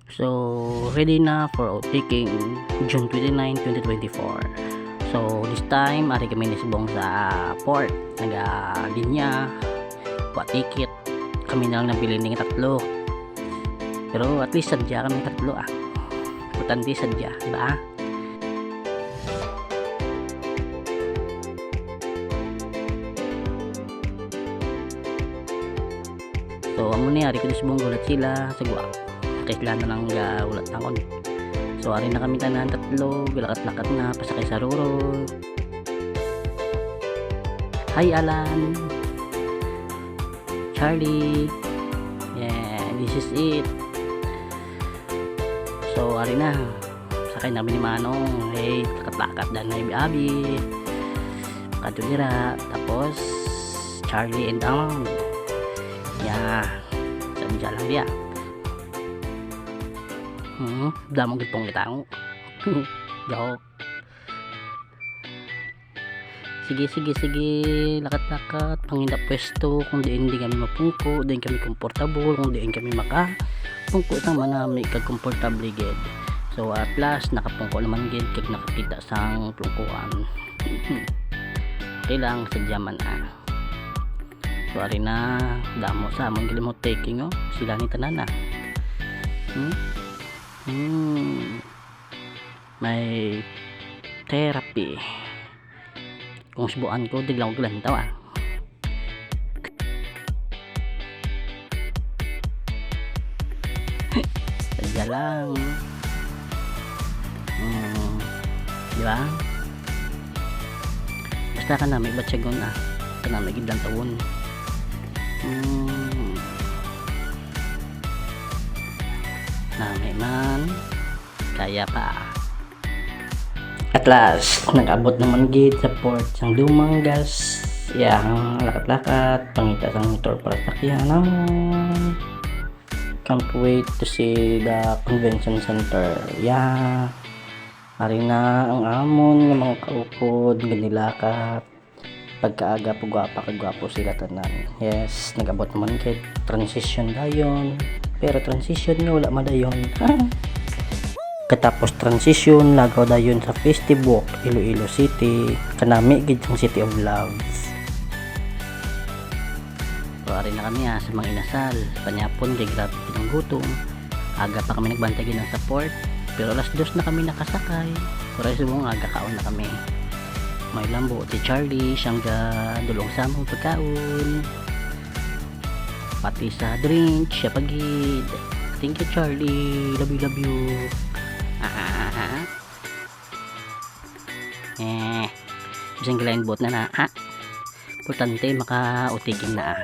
So, ready na for taking June 29, 2024. So, this time, ari kami nisbong sa port. Nag-linya, kuha ticket. Kami na lang nabili ng tatlo. Pero at least sadya kami tatlo Importante sadya, diba? So, amo ni ari ko nisbong gulat sila sa guwa. Kailan na lang ulat na kon. So ari na kami tanan tatlo, gilakat-lakat na pasakay sa ruro. Hi Alan, Charlie, yeah, this is it. So ari na, sakay na ni Manong, hey, lakat-lakat dan na abi-abi. Kadto dira, tapos Charlie and Alan. Yeah, sadya lang dia. Damang gitong itang joke. Sige lakat-lakat panginda pwesto kung diin di kami mapungko, diin kami komportable, kung diin kami makapungko itang manami kag komportable gid. So at last nakapungko naman gid kag nakakita sang pungkuan. Okay lang sadyaman So ari na damo sa among gilimot taking sila ni tanan may therapy kung subuan ko diglang ko lantaw sadya lang diba basta ka na may batsagon ka na may gidlang tawon man kaya pa. At last nag-abot naman gid sa port sang Dumangas, yang lakat-lakat pangita sang motor para sakyan namon. Can't wait to see the convention center. Ari na ang amon nga mga kaupod ganilakat pagkaaga po gwapo sila tanan. Yes, nag-abot naman gid transition dayon. Pero transition nga wala madayon. Katapos transition lagaw dayon sa Festive Walk Iloilo City, kanami gid ang City of Love. So ari na kami sa mga inasal, panyapon kay grabe ng gutom. Aga pa kami nagbantay gid sa port, pero alas 2 na kami nakasakay. Pero subong aga kaon na kami. May lambo si Charlie siyang dulong sa among pagkaon. Pati sa drink siya pagid. Thank you Charlie, love you. Bisang gilain bot na importante maka-utiking na